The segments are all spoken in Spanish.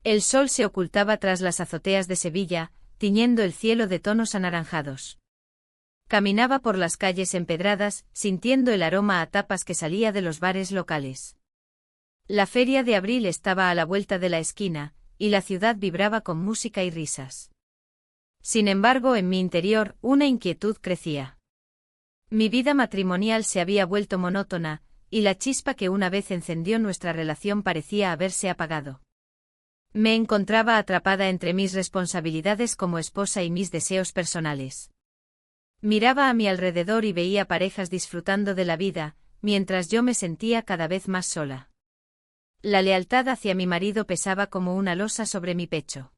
El sol se ocultaba tras las azoteas de Sevilla, tiñendo el cielo de tonos anaranjados. Caminaba por las calles empedradas, sintiendo el aroma a tapas que salía de los bares locales. La feria de abril estaba a la vuelta de la esquina, y la ciudad vibraba con música y risas. Sin embargo, en mi interior, una inquietud crecía. Mi vida matrimonial se había vuelto monótona, y la chispa que una vez encendió nuestra relación parecía haberse apagado. Me encontraba atrapada entre mis responsabilidades como esposa y mis deseos personales. Miraba a mi alrededor y veía parejas disfrutando de la vida, mientras yo me sentía cada vez más sola. La lealtad hacia mi marido pesaba como una losa sobre mi pecho.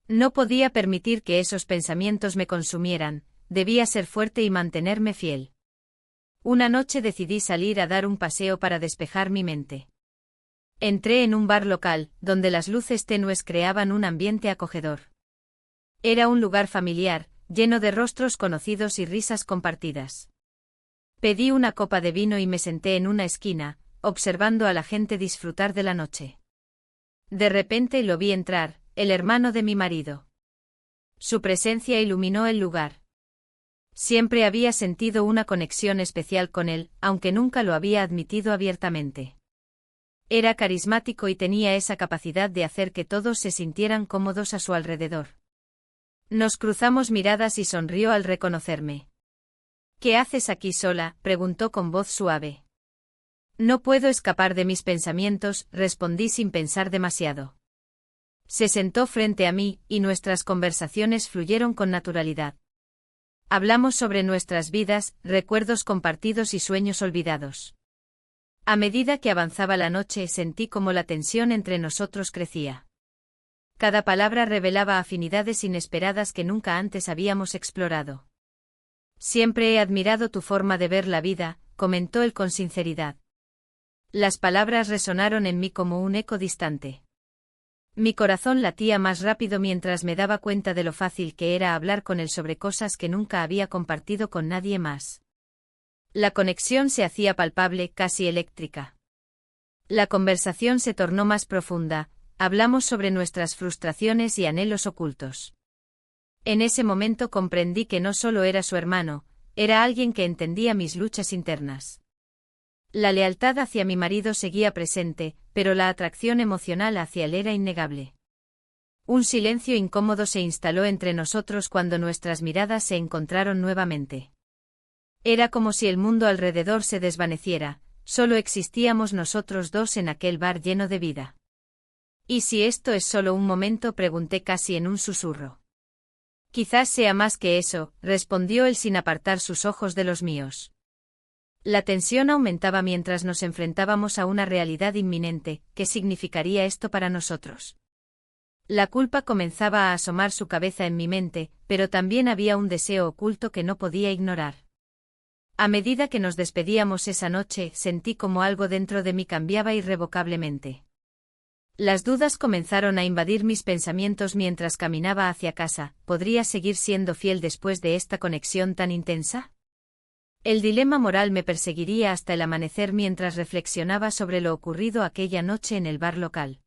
No podía permitir que esos pensamientos me consumieran, debía ser fuerte y mantenerme fiel. Una noche decidí salir a dar un paseo para despejar mi mente. Entré en un bar local, donde las luces tenues creaban un ambiente acogedor. Era un lugar familiar, lleno de rostros conocidos y risas compartidas. Pedí una copa de vino y me senté en una esquina, observando a la gente disfrutar de la noche. De repente lo vi entrar, el hermano de mi marido. Su presencia iluminó el lugar. Siempre había sentido una conexión especial con él, aunque nunca lo había admitido abiertamente. Era carismático y tenía esa capacidad de hacer que todos se sintieran cómodos a su alrededor. Nos cruzamos miradas y sonrió al reconocerme. «¿Qué haces aquí sola?», preguntó con voz suave. «No puedo escapar de mis pensamientos», respondí sin pensar demasiado. Se sentó frente a mí, y nuestras conversaciones fluyeron con naturalidad. Hablamos sobre nuestras vidas, recuerdos compartidos y sueños olvidados. A medida que avanzaba la noche sentí como la tensión entre nosotros crecía. Cada palabra revelaba afinidades inesperadas que nunca antes habíamos explorado. «Siempre he admirado tu forma de ver la vida», comentó él con sinceridad. Las palabras resonaron en mí como un eco distante. Mi corazón latía más rápido mientras me daba cuenta de lo fácil que era hablar con él sobre cosas que nunca había compartido con nadie más. La conexión se hacía palpable, casi eléctrica. La conversación se tornó más profunda, hablamos sobre nuestras frustraciones y anhelos ocultos. En ese momento comprendí que no solo era su hermano, era alguien que entendía mis luchas internas. La lealtad hacia mi marido seguía presente, pero la atracción emocional hacia él era innegable. Un silencio incómodo se instaló entre nosotros cuando nuestras miradas se encontraron nuevamente. Era como si el mundo alrededor se desvaneciera, solo existíamos nosotros dos en aquel bar lleno de vida. «¿Y si esto es solo un momento?», pregunté casi en un susurro. «Quizás sea más que eso», respondió él sin apartar sus ojos de los míos. La tensión aumentaba mientras nos enfrentábamos a una realidad inminente. ¿Qué significaría esto para nosotros? La culpa comenzaba a asomar su cabeza en mi mente, pero también había un deseo oculto que no podía ignorar. A medida que nos despedíamos esa noche, sentí como algo dentro de mí cambiaba irrevocablemente. Las dudas comenzaron a invadir mis pensamientos mientras caminaba hacia casa. ¿Podría seguir siendo fiel después de esta conexión tan intensa? El dilema moral me perseguiría hasta el amanecer mientras reflexionaba sobre lo ocurrido aquella noche en el bar local.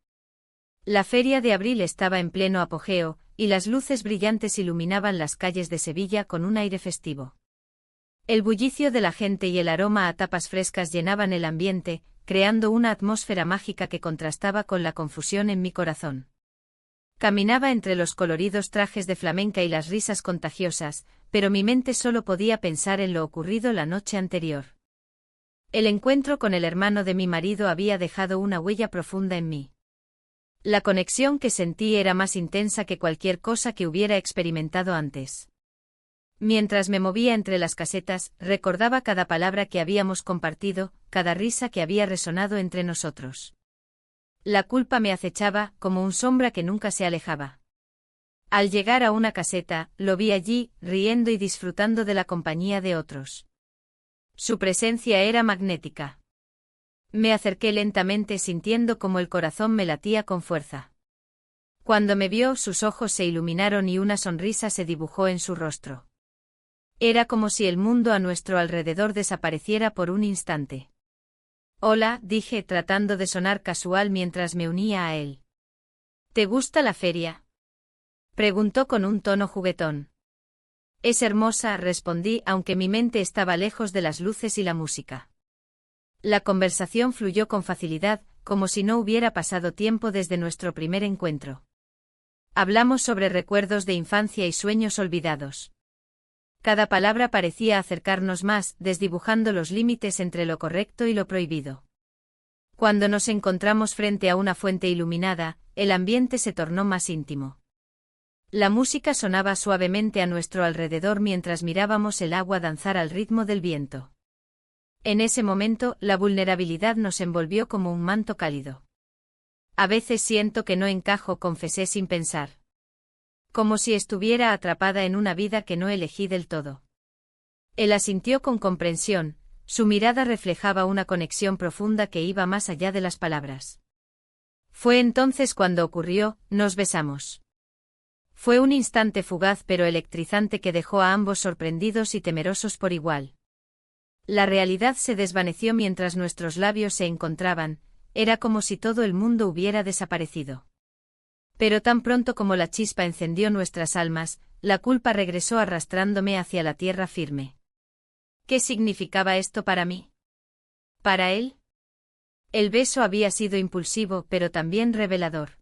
La feria de abril estaba en pleno apogeo, y las luces brillantes iluminaban las calles de Sevilla con un aire festivo. El bullicio de la gente y el aroma a tapas frescas llenaban el ambiente, creando una atmósfera mágica que contrastaba con la confusión en mi corazón. Caminaba entre los coloridos trajes de flamenca y las risas contagiosas, pero mi mente solo podía pensar en lo ocurrido la noche anterior. El encuentro con el hermano de mi marido había dejado una huella profunda en mí. La conexión que sentí era más intensa que cualquier cosa que hubiera experimentado antes. Mientras me movía entre las casetas, recordaba cada palabra que habíamos compartido, cada risa que había resonado entre nosotros. La culpa me acechaba, como un sombra que nunca se alejaba. Al llegar a una caseta, lo vi allí, riendo y disfrutando de la compañía de otros. Su presencia era magnética. Me acerqué lentamente sintiendo como el corazón me latía con fuerza. Cuando me vio, sus ojos se iluminaron y una sonrisa se dibujó en su rostro. Era como si el mundo a nuestro alrededor desapareciera por un instante. «Hola», dije tratando de sonar casual mientras me unía a él. ¿Te gusta la feria?, preguntó con un tono juguetón. Es hermosa, respondí, aunque mi mente estaba lejos de las luces y la música. La conversación fluyó con facilidad, como si no hubiera pasado tiempo desde nuestro primer encuentro. Hablamos sobre recuerdos de infancia y sueños olvidados. Cada palabra parecía acercarnos más, desdibujando los límites entre lo correcto y lo prohibido. Cuando nos encontramos frente a una fuente iluminada, el ambiente se tornó más íntimo. La música sonaba suavemente a nuestro alrededor mientras mirábamos el agua danzar al ritmo del viento. En ese momento, la vulnerabilidad nos envolvió como un manto cálido. A veces siento que no encajo, confesé sin pensar. Como si estuviera atrapada en una vida que no elegí del todo. Él asintió con comprensión, su mirada reflejaba una conexión profunda que iba más allá de las palabras. Fue entonces cuando ocurrió, nos besamos. Fue un instante fugaz pero electrizante que dejó a ambos sorprendidos y temerosos por igual. La realidad se desvaneció mientras nuestros labios se encontraban, era como si todo el mundo hubiera desaparecido. Pero tan pronto como la chispa encendió nuestras almas, la culpa regresó arrastrándome hacia la tierra firme. ¿Qué significaba esto para mí? ¿Para él? El beso había sido impulsivo pero también revelador.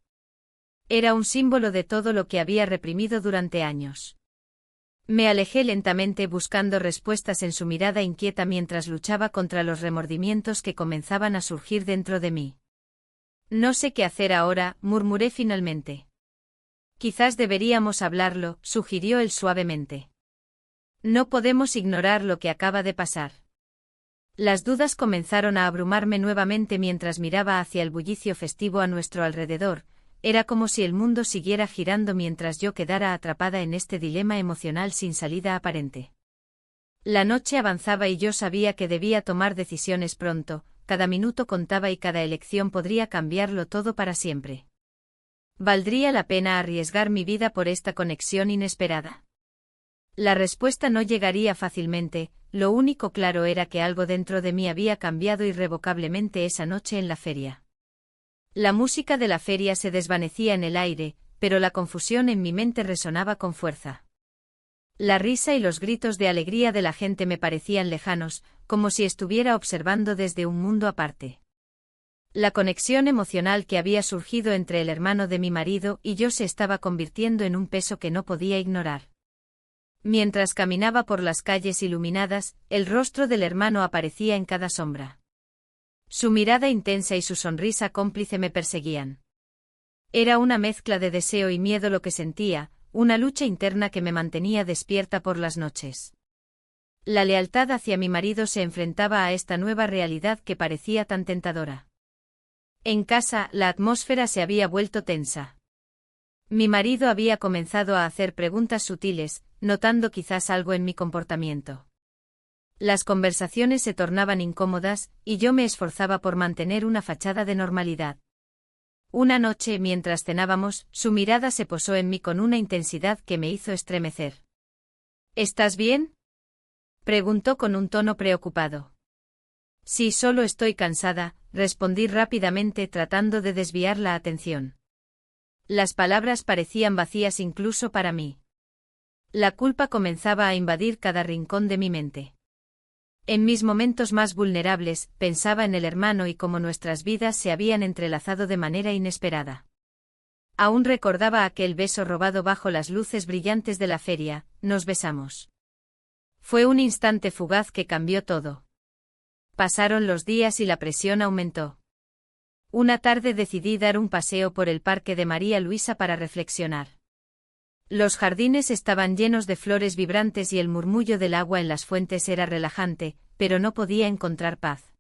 Era un símbolo de todo lo que había reprimido durante años. Me alejé lentamente buscando respuestas en su mirada inquieta mientras luchaba contra los remordimientos que comenzaban a surgir dentro de mí. No sé qué hacer ahora, murmuré finalmente. Quizás deberíamos hablarlo, sugirió él suavemente. No podemos ignorar lo que acaba de pasar. Las dudas comenzaron a abrumarme nuevamente mientras miraba hacia el bullicio festivo a nuestro alrededor. Era como si el mundo siguiera girando mientras yo quedara atrapada en este dilema emocional sin salida aparente. La noche avanzaba y yo sabía que debía tomar decisiones pronto, cada minuto contaba y cada elección podría cambiarlo todo para siempre. ¿Valdría la pena arriesgar mi vida por esta conexión inesperada? La respuesta no llegaría fácilmente, lo único claro era que algo dentro de mí había cambiado irrevocablemente esa noche en la feria. La música de la feria se desvanecía en el aire, pero la confusión en mi mente resonaba con fuerza. La risa y los gritos de alegría de la gente me parecían lejanos, como si estuviera observando desde un mundo aparte. La conexión emocional que había surgido entre el hermano de mi marido y yo se estaba convirtiendo en un peso que no podía ignorar. Mientras caminaba por las calles iluminadas, el rostro del hermano aparecía en cada sombra. Su mirada intensa y su sonrisa cómplice me perseguían. Era una mezcla de deseo y miedo lo que sentía, una lucha interna que me mantenía despierta por las noches. La lealtad hacia mi marido se enfrentaba a esta nueva realidad que parecía tan tentadora. En casa, la atmósfera se había vuelto tensa. Mi marido había comenzado a hacer preguntas sutiles, notando quizás algo en mi comportamiento. Las conversaciones se tornaban incómodas, y yo me esforzaba por mantener una fachada de normalidad. Una noche, mientras cenábamos, su mirada se posó en mí con una intensidad que me hizo estremecer. ¿Estás bien?, preguntó con un tono preocupado. Sí, solo estoy cansada, respondí rápidamente tratando de desviar la atención. Las palabras parecían vacías incluso para mí. La culpa comenzaba a invadir cada rincón de mi mente. En mis momentos más vulnerables, pensaba en el hermano y cómo nuestras vidas se habían entrelazado de manera inesperada. Aún recordaba aquel beso robado bajo las luces brillantes de la feria, nos besamos. Fue un instante fugaz que cambió todo. Pasaron los días y la presión aumentó. Una tarde decidí dar un paseo por el parque de María Luisa para reflexionar. Los jardines estaban llenos de flores vibrantes y el murmullo del agua en las fuentes era relajante, pero no podía encontrar paz.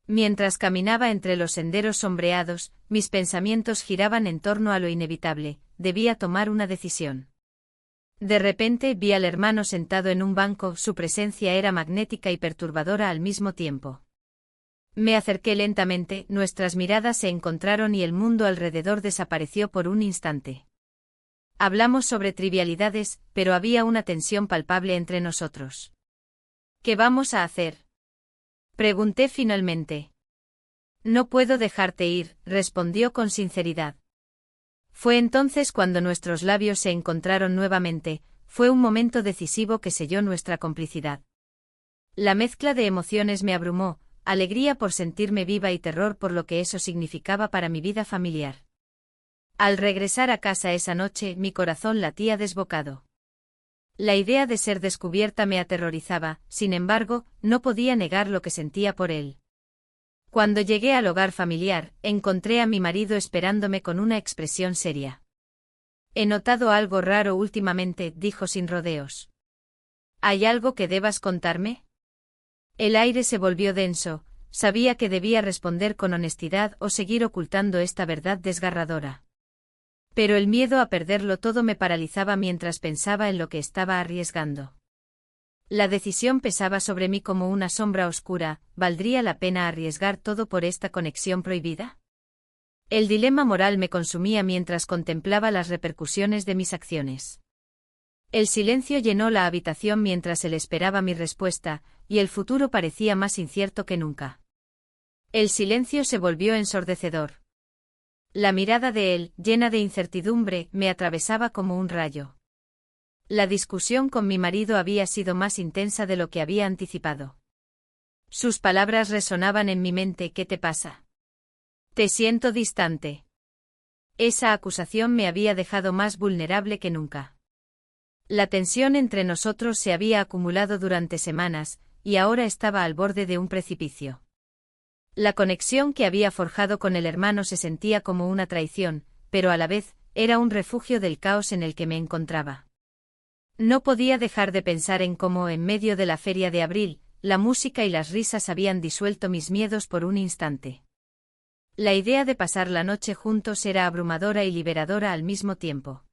Mientras caminaba entre los senderos sombreados, mis pensamientos giraban en torno a lo inevitable, debía tomar una decisión. De repente vi al hermano sentado en un banco, su presencia era magnética y perturbadora al mismo tiempo. Me acerqué lentamente, nuestras miradas se encontraron y el mundo alrededor desapareció por un instante. Hablamos sobre trivialidades, pero había una tensión palpable entre nosotros. ¿Qué vamos a hacer?, pregunté finalmente. No puedo dejarte ir, respondió con sinceridad. Fue entonces cuando nuestros labios se encontraron nuevamente, fue un momento decisivo que selló nuestra complicidad. La mezcla de emociones me abrumó, alegría por sentirme viva y terror por lo que eso significaba para mi vida familiar. Al regresar a casa esa noche, mi corazón latía desbocado. La idea de ser descubierta me aterrorizaba, sin embargo, no podía negar lo que sentía por él. Cuando llegué al hogar familiar, encontré a mi marido esperándome con una expresión seria. «He notado algo raro últimamente», dijo sin rodeos. «¿Hay algo que debas contarme?» El aire se volvió denso, sabía que debía responder con honestidad o seguir ocultando esta verdad desgarradora. Pero el miedo a perderlo todo me paralizaba mientras pensaba en lo que estaba arriesgando. La decisión pesaba sobre mí como una sombra oscura, ¿valdría la pena arriesgar todo por esta conexión prohibida? El dilema moral me consumía mientras contemplaba las repercusiones de mis acciones. El silencio llenó la habitación mientras él esperaba mi respuesta, y el futuro parecía más incierto que nunca. El silencio se volvió ensordecedor. La mirada de él, llena de incertidumbre, me atravesaba como un rayo. La discusión con mi marido había sido más intensa de lo que había anticipado. Sus palabras resonaban en mi mente. «¿Qué te pasa? Te siento distante». Esa acusación me había dejado más vulnerable que nunca. La tensión entre nosotros se había acumulado durante semanas, y ahora estaba al borde de un precipicio. La conexión que había forjado con el hermano se sentía como una traición, pero a la vez, era un refugio del caos en el que me encontraba. No podía dejar de pensar en cómo, en medio de la feria de abril, la música y las risas habían disuelto mis miedos por un instante. La idea de pasar la noche juntos era abrumadora y liberadora al mismo tiempo.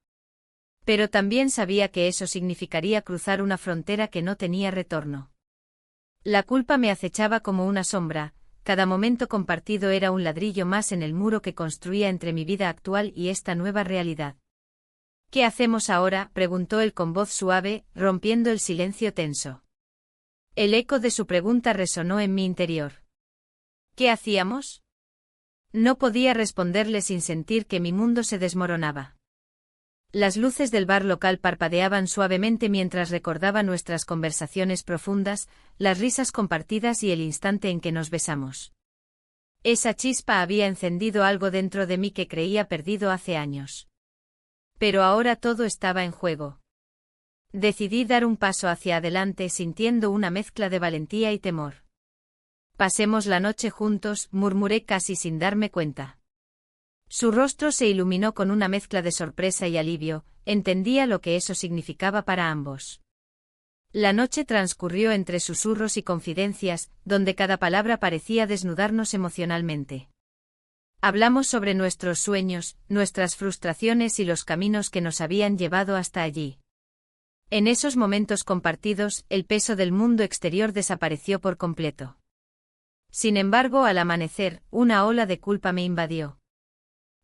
Pero también sabía que eso significaría cruzar una frontera que no tenía retorno. La culpa me acechaba como una sombra. Cada momento compartido era un ladrillo más en el muro que construía entre mi vida actual y esta nueva realidad. «¿Qué hacemos ahora?», preguntó él con voz suave, rompiendo el silencio tenso. El eco de su pregunta resonó en mi interior. «¿Qué hacíamos?». No podía responderle sin sentir que mi mundo se desmoronaba. Las luces del bar local parpadeaban suavemente mientras recordaba nuestras conversaciones profundas, las risas compartidas y el instante en que nos besamos. Esa chispa había encendido algo dentro de mí que creía perdido hace años. Pero ahora todo estaba en juego. Decidí dar un paso hacia adelante sintiendo una mezcla de valentía y temor. «Pasemos la noche juntos», murmuré casi sin darme cuenta. Su rostro se iluminó con una mezcla de sorpresa y alivio, entendía lo que eso significaba para ambos. La noche transcurrió entre susurros y confidencias, donde cada palabra parecía desnudarnos emocionalmente. Hablamos sobre nuestros sueños, nuestras frustraciones y los caminos que nos habían llevado hasta allí. En esos momentos compartidos, el peso del mundo exterior desapareció por completo. Sin embargo, al amanecer, una ola de culpa me invadió.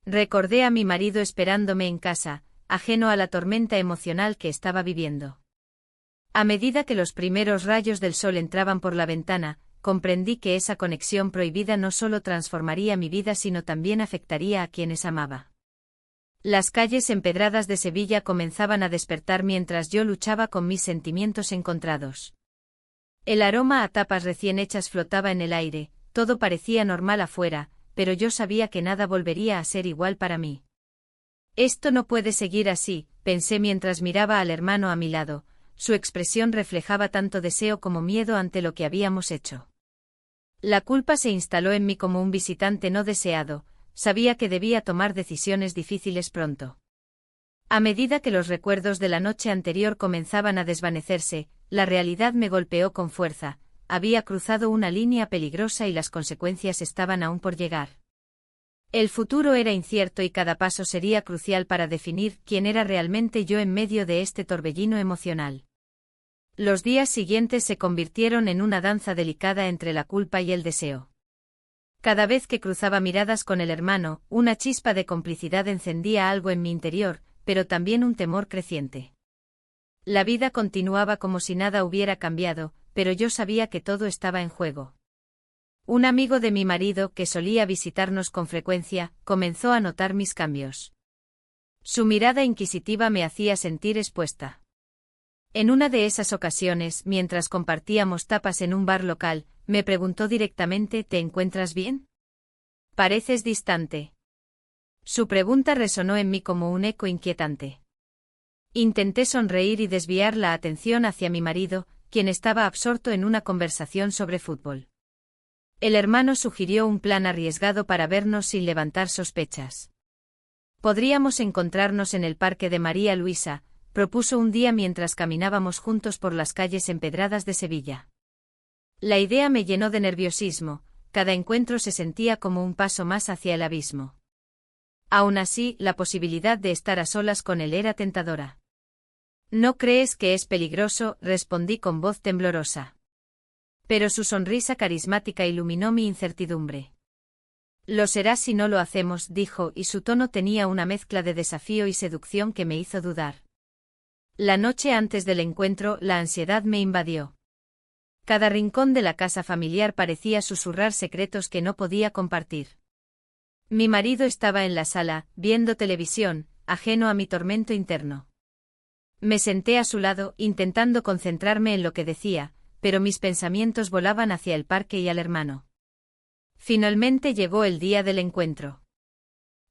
Recordé a mi marido esperándome en casa, ajeno a la tormenta emocional que estaba viviendo. A medida que los primeros rayos del sol entraban por la ventana, comprendí que esa conexión prohibida no solo transformaría mi vida sino también afectaría a quienes amaba. Las calles empedradas de Sevilla comenzaban a despertar mientras yo luchaba con mis sentimientos encontrados. El aroma a tapas recién hechas flotaba en el aire, todo parecía normal afuera, pero yo sabía que nada volvería a ser igual para mí. «Esto no puede seguir así», pensé mientras miraba al hermano a mi lado, su expresión reflejaba tanto deseo como miedo ante lo que habíamos hecho. La culpa se instaló en mí como un visitante no deseado, sabía que debía tomar decisiones difíciles pronto. A medida que los recuerdos de la noche anterior comenzaban a desvanecerse, la realidad me golpeó con fuerza. Había cruzado una línea peligrosa y las consecuencias estaban aún por llegar. El futuro era incierto y cada paso sería crucial para definir quién era realmente yo en medio de este torbellino emocional. Los días siguientes se convirtieron en una danza delicada entre la culpa y el deseo. Cada vez que cruzaba miradas con el hermano, una chispa de complicidad encendía algo en mi interior, pero también un temor creciente. La vida continuaba como si nada hubiera cambiado, pero yo sabía que todo estaba en juego. Un amigo de mi marido, que solía visitarnos con frecuencia, comenzó a notar mis cambios. Su mirada inquisitiva me hacía sentir expuesta. En una de esas ocasiones, mientras compartíamos tapas en un bar local, me preguntó directamente: ¿te encuentras bien? Pareces distante. Su pregunta resonó en mí como un eco inquietante. Intenté sonreír y desviar la atención hacia mi marido, quien estaba absorto en una conversación sobre fútbol. El hermano sugirió un plan arriesgado para vernos sin levantar sospechas. Podríamos encontrarnos en el Parque de María Luisa, propuso un día mientras caminábamos juntos por las calles empedradas de Sevilla. La idea me llenó de nerviosismo, cada encuentro se sentía como un paso más hacia el abismo. Aún así, la posibilidad de estar a solas con él era tentadora. ¿No crees que es peligroso?, respondí con voz temblorosa. Pero su sonrisa carismática iluminó mi incertidumbre. Lo será si no lo hacemos, dijo, y su tono tenía una mezcla de desafío y seducción que me hizo dudar. La noche antes del encuentro, la ansiedad me invadió. Cada rincón de la casa familiar parecía susurrar secretos que no podía compartir. Mi marido estaba en la sala, viendo televisión, ajeno a mi tormento interno. Me senté a su lado, intentando concentrarme en lo que decía, pero mis pensamientos volaban hacia el parque y al hermano. Finalmente llegó el día del encuentro.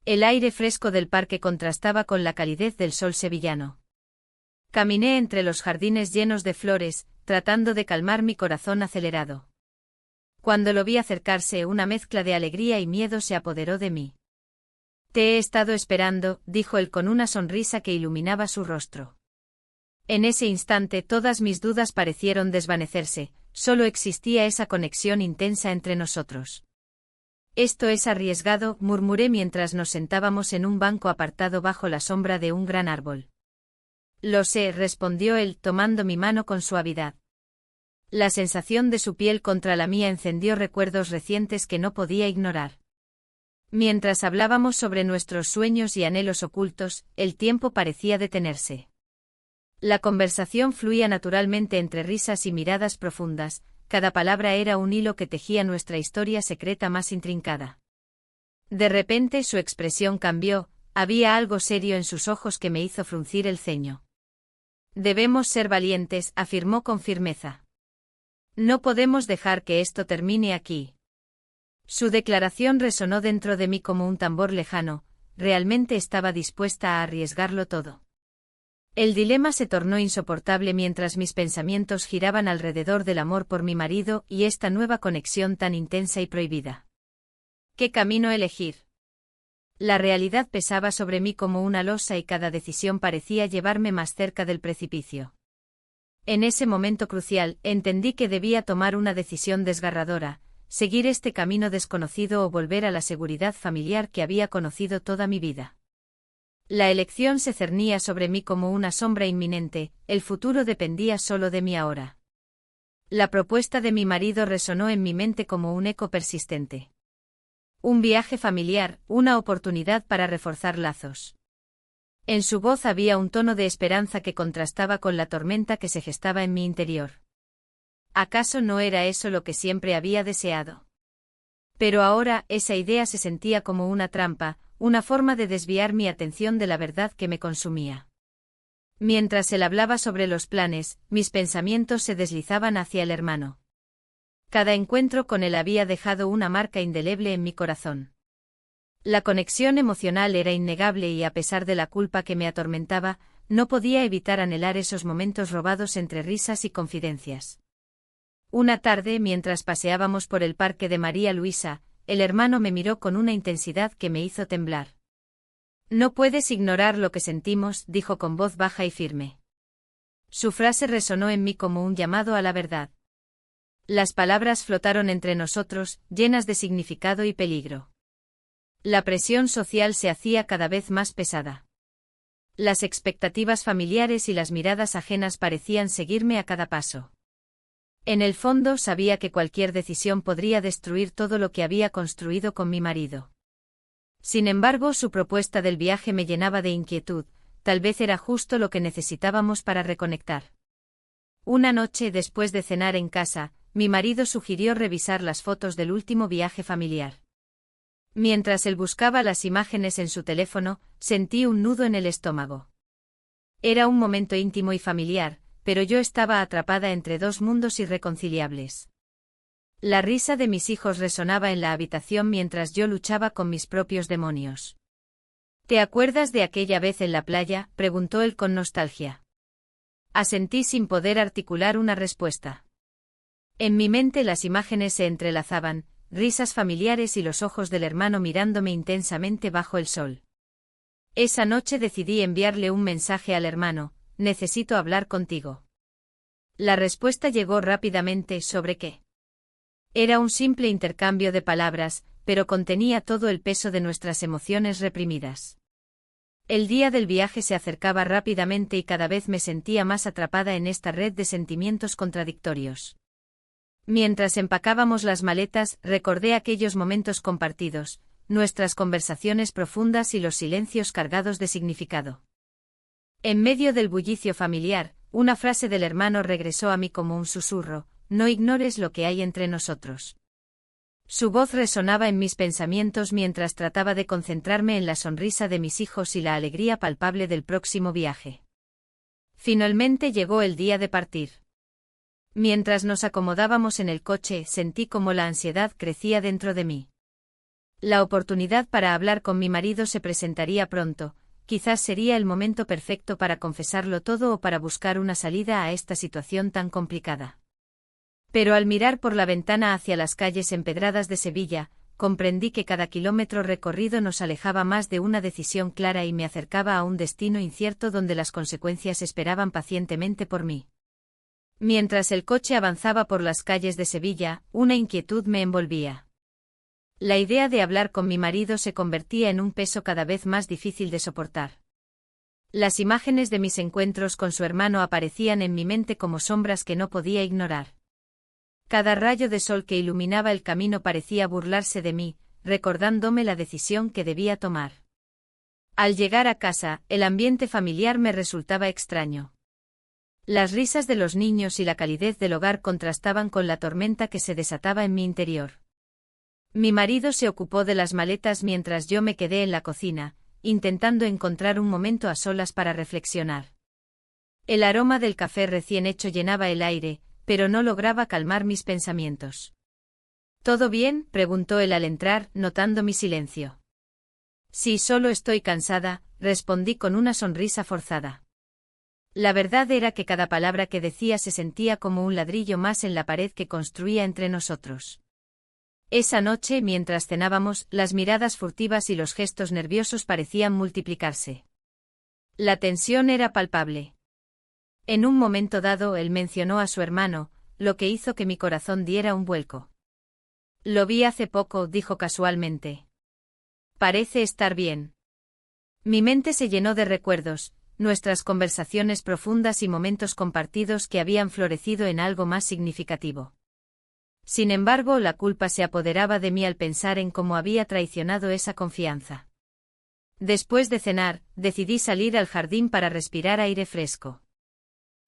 El aire fresco del parque contrastaba con la calidez del sol sevillano. Caminé entre los jardines llenos de flores, tratando de calmar mi corazón acelerado. Cuando lo vi acercarse, una mezcla de alegría y miedo se apoderó de mí. Te he estado esperando, dijo él con una sonrisa que iluminaba su rostro. En ese instante todas mis dudas parecieron desvanecerse, solo existía esa conexión intensa entre nosotros. Esto es arriesgado, murmuré mientras nos sentábamos en un banco apartado bajo la sombra de un gran árbol. Lo sé, respondió él, tomando mi mano con suavidad. La sensación de su piel contra la mía encendió recuerdos recientes que no podía ignorar. Mientras hablábamos sobre nuestros sueños y anhelos ocultos, el tiempo parecía detenerse. La conversación fluía naturalmente entre risas y miradas profundas, cada palabra era un hilo que tejía nuestra historia secreta más intrincada. De repente su expresión cambió, había algo serio en sus ojos que me hizo fruncir el ceño. Debemos ser valientes, afirmó con firmeza. No podemos dejar que esto termine aquí. Su declaración resonó dentro de mí como un tambor lejano, realmente estaba dispuesta a arriesgarlo todo. El dilema se tornó insoportable mientras mis pensamientos giraban alrededor del amor por mi marido y esta nueva conexión tan intensa y prohibida. ¿Qué camino elegir? La realidad pesaba sobre mí como una losa y cada decisión parecía llevarme más cerca del precipicio. En ese momento crucial, entendí que debía tomar una decisión desgarradora, seguir este camino desconocido o volver a la seguridad familiar que había conocido toda mi vida. La elección se cernía sobre mí como una sombra inminente, el futuro dependía solo de mí ahora. La propuesta de mi marido resonó en mi mente como un eco persistente. Un viaje familiar, una oportunidad para reforzar lazos. En su voz había un tono de esperanza que contrastaba con la tormenta que se gestaba en mi interior. ¿Acaso no era eso lo que siempre había deseado? Pero ahora esa idea se sentía como una trampa, una forma de desviar mi atención de la verdad que me consumía. Mientras él hablaba sobre los planes, mis pensamientos se deslizaban hacia el hermano. Cada encuentro con él había dejado una marca indeleble en mi corazón. La conexión emocional era innegable y a pesar de la culpa que me atormentaba, no podía evitar anhelar esos momentos robados entre risas y confidencias. Una tarde, mientras paseábamos por el parque de María Luisa, el hermano me miró con una intensidad que me hizo temblar. No puedes ignorar lo que sentimos, dijo con voz baja y firme. Su frase resonó en mí como un llamado a la verdad. Las palabras flotaron entre nosotros, llenas de significado y peligro. La presión social se hacía cada vez más pesada. Las expectativas familiares y las miradas ajenas parecían seguirme a cada paso. En el fondo sabía que cualquier decisión podría destruir todo lo que había construido con mi marido. Sin embargo, su propuesta del viaje me llenaba de inquietud, tal vez era justo lo que necesitábamos para reconectar. Una noche después de cenar en casa, mi marido sugirió revisar las fotos del último viaje familiar. Mientras él buscaba las imágenes en su teléfono, sentí un nudo en el estómago. Era un momento íntimo y familiar, pero yo estaba atrapada entre dos mundos irreconciliables. La risa de mis hijos resonaba en la habitación mientras yo luchaba con mis propios demonios. ¿Te acuerdas de aquella vez en la playa?, preguntó él con nostalgia. Asentí sin poder articular una respuesta. En mi mente las imágenes se entrelazaban, risas familiares y los ojos del hermano mirándome intensamente bajo el sol. Esa noche decidí enviarle un mensaje al hermano: necesito hablar contigo. La respuesta llegó rápidamente. ¿Sobre qué? Era un simple intercambio de palabras, pero contenía todo el peso de nuestras emociones reprimidas. El día del viaje se acercaba rápidamente y cada vez me sentía más atrapada en esta red de sentimientos contradictorios. Mientras empacábamos las maletas, recordé aquellos momentos compartidos, nuestras conversaciones profundas y los silencios cargados de significado. En medio del bullicio familiar, una frase del hermano regresó a mí como un susurro: no ignores lo que hay entre nosotros. Su voz resonaba en mis pensamientos mientras trataba de concentrarme en la sonrisa de mis hijos y la alegría palpable del próximo viaje. Finalmente llegó el día de partir. Mientras nos acomodábamos en el coche, sentí como la ansiedad crecía dentro de mí. La oportunidad para hablar con mi marido se presentaría pronto, quizás sería el momento perfecto para confesarlo todo o para buscar una salida a esta situación tan complicada. Pero al mirar por la ventana hacia las calles empedradas de Sevilla, comprendí que cada kilómetro recorrido nos alejaba más de una decisión clara y me acercaba a un destino incierto donde las consecuencias esperaban pacientemente por mí. Mientras el coche avanzaba por las calles de Sevilla, una inquietud me envolvía. La idea de hablar con mi marido se convertía en un peso cada vez más difícil de soportar. Las imágenes de mis encuentros con su hermano aparecían en mi mente como sombras que no podía ignorar. Cada rayo de sol que iluminaba el camino parecía burlarse de mí, recordándome la decisión que debía tomar. Al llegar a casa, el ambiente familiar me resultaba extraño. Las risas de los niños y la calidez del hogar contrastaban con la tormenta que se desataba en mi interior. Mi marido se ocupó de las maletas mientras yo me quedé en la cocina, intentando encontrar un momento a solas para reflexionar. El aroma del café recién hecho llenaba el aire, pero no lograba calmar mis pensamientos. ¿Todo bien?, preguntó él al entrar, notando mi silencio. Sí, solo estoy cansada, respondí con una sonrisa forzada. La verdad era que cada palabra que decía se sentía como un ladrillo más en la pared que construía entre nosotros. Esa noche, mientras cenábamos, las miradas furtivas y los gestos nerviosos parecían multiplicarse. La tensión era palpable. En un momento dado él mencionó a su hermano, lo que hizo que mi corazón diera un vuelco. Lo vi hace poco, dijo casualmente. Parece estar bien. Mi mente se llenó de recuerdos, nuestras conversaciones profundas y momentos compartidos que habían florecido en algo más significativo. Sin embargo, la culpa se apoderaba de mí al pensar en cómo había traicionado esa confianza. Después de cenar, decidí salir al jardín para respirar aire fresco.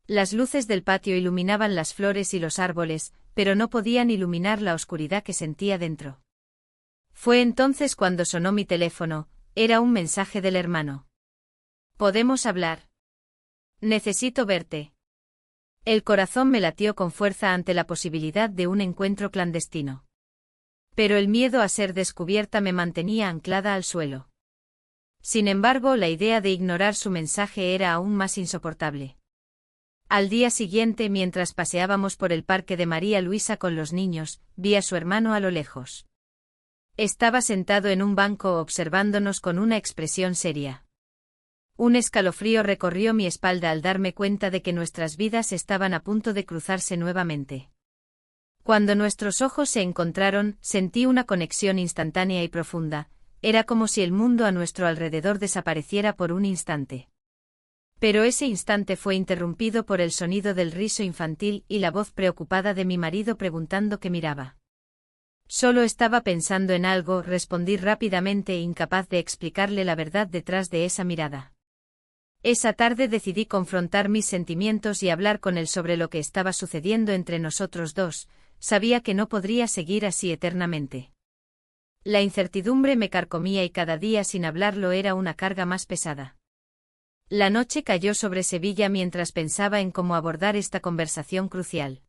Las luces del patio iluminaban las flores y los árboles, pero no podían iluminar la oscuridad que sentía dentro. Fue entonces cuando sonó mi teléfono, era un mensaje del hermano. ¿Podemos hablar? Necesito verte. El corazón me latió con fuerza ante la posibilidad de un encuentro clandestino. Pero el miedo a ser descubierta me mantenía anclada al suelo. Sin embargo, la idea de ignorar su mensaje era aún más insoportable. Al día siguiente, mientras paseábamos por el parque de María Luisa con los niños, vi a su hermano a lo lejos. Estaba sentado en un banco observándonos con una expresión seria. Un escalofrío recorrió mi espalda al darme cuenta de que nuestras vidas estaban a punto de cruzarse nuevamente. Cuando nuestros ojos se encontraron, sentí una conexión instantánea y profunda, era como si el mundo a nuestro alrededor desapareciera por un instante. Pero ese instante fue interrumpido por el sonido del riso infantil y la voz preocupada de mi marido preguntando qué miraba. Solo estaba pensando en algo, respondí rápidamente, incapaz de explicarle la verdad detrás de esa mirada. Esa tarde decidí confrontar mis sentimientos y hablar con él sobre lo que estaba sucediendo entre nosotros dos. Sabía que no podría seguir así eternamente. La incertidumbre me carcomía y cada día sin hablarlo era una carga más pesada. La noche cayó sobre Sevilla mientras pensaba en cómo abordar esta conversación crucial.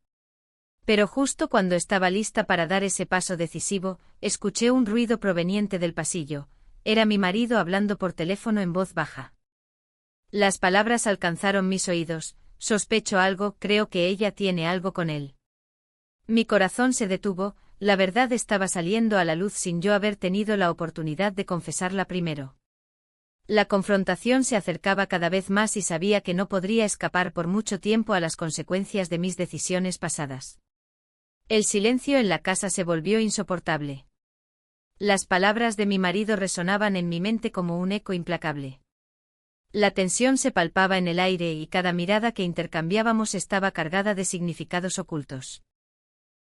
Pero justo cuando estaba lista para dar ese paso decisivo, escuché un ruido proveniente del pasillo. Era mi marido hablando por teléfono en voz baja. Las palabras alcanzaron mis oídos. Sospecho algo, creo que ella tiene algo con él. Mi corazón se detuvo, la verdad estaba saliendo a la luz sin yo haber tenido la oportunidad de confesarla primero. La confrontación se acercaba cada vez más y sabía que no podría escapar por mucho tiempo a las consecuencias de mis decisiones pasadas. El silencio en la casa se volvió insoportable. Las palabras de mi marido resonaban en mi mente como un eco implacable. La tensión se palpaba en el aire y cada mirada que intercambiábamos estaba cargada de significados ocultos.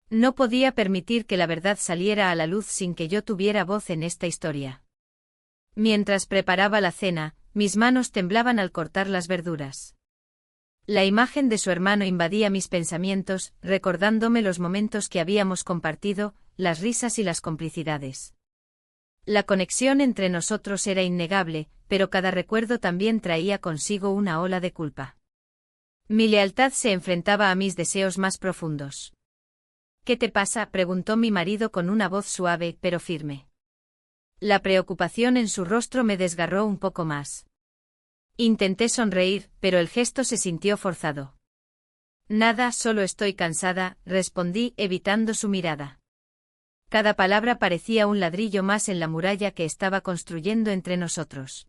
No podía permitir que la verdad saliera a la luz sin que yo tuviera voz en esta historia. Mientras preparaba la cena, mis manos temblaban al cortar las verduras. La imagen de su hermano invadía mis pensamientos, recordándome los momentos que habíamos compartido, las risas y las complicidades. La conexión entre nosotros era innegable, pero cada recuerdo también traía consigo una ola de culpa. Mi lealtad se enfrentaba a mis deseos más profundos. ¿Qué te pasa?, preguntó mi marido con una voz suave pero firme. La preocupación en su rostro me desgarró un poco más. Intenté sonreír, pero el gesto se sintió forzado. Nada, solo estoy cansada, respondí, evitando su mirada. Cada palabra parecía un ladrillo más en la muralla que estaba construyendo entre nosotros.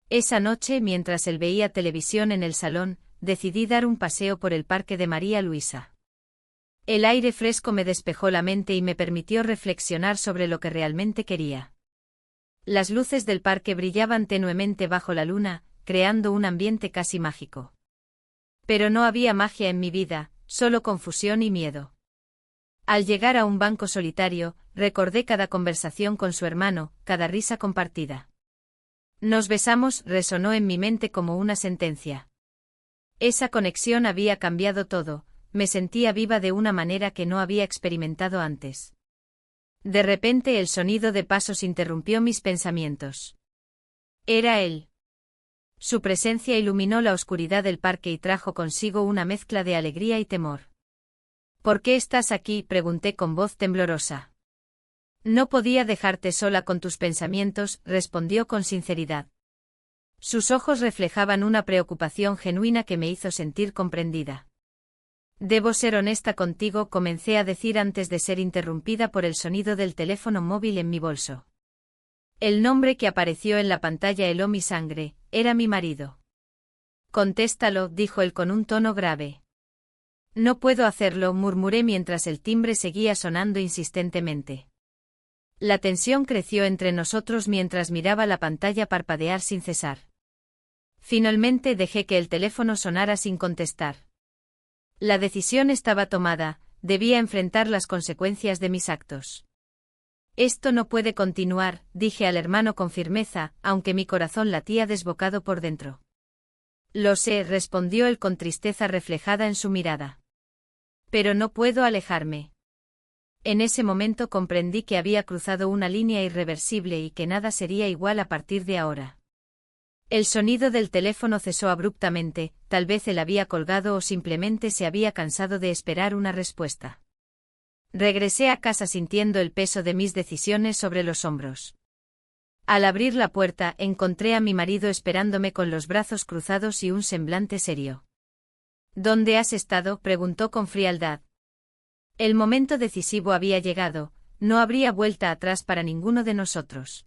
Esa noche, mientras él veía televisión en el salón, decidí dar un paseo por el parque de María Luisa. El aire fresco me despejó la mente y me permitió reflexionar sobre lo que realmente quería. Las luces del parque brillaban tenuemente bajo la luna, creando un ambiente casi mágico. Pero no había magia en mi vida, solo confusión y miedo. Al llegar a un banco solitario, recordé cada conversación con su hermano, cada risa compartida. Nos besamos, resonó en mi mente como una sentencia. Esa conexión había cambiado todo, me sentía viva de una manera que no había experimentado antes. De repente el sonido de pasos interrumpió mis pensamientos. Era él. Su presencia iluminó la oscuridad del parque y trajo consigo una mezcla de alegría y temor. ¿Por qué estás aquí?, pregunté con voz temblorosa. No podía dejarte sola con tus pensamientos, respondió con sinceridad. Sus ojos reflejaban una preocupación genuina que me hizo sentir comprendida. Debo ser honesta contigo, comencé a decir antes de ser interrumpida por el sonido del teléfono móvil en mi bolso. El nombre que apareció en la pantalla heló mi sangre, era mi marido. Contéstalo, dijo él con un tono grave. No puedo hacerlo, murmuré mientras el timbre seguía sonando insistentemente. La tensión creció entre nosotros mientras miraba la pantalla parpadear sin cesar. Finalmente dejé que el teléfono sonara sin contestar. La decisión estaba tomada, debía enfrentar las consecuencias de mis actos. Esto no puede continuar, dije al hermano con firmeza, aunque mi corazón latía desbocado por dentro. Lo sé, respondió él con tristeza reflejada en su mirada. Pero no puedo alejarme. En ese momento comprendí que había cruzado una línea irreversible y que nada sería igual a partir de ahora. El sonido del teléfono cesó abruptamente, tal vez él había colgado o simplemente se había cansado de esperar una respuesta. Regresé a casa sintiendo el peso de mis decisiones sobre los hombros. Al abrir la puerta, encontré a mi marido esperándome con los brazos cruzados y un semblante serio. ¿Dónde has estado?, preguntó con frialdad. El momento decisivo había llegado, no habría vuelta atrás para ninguno de nosotros.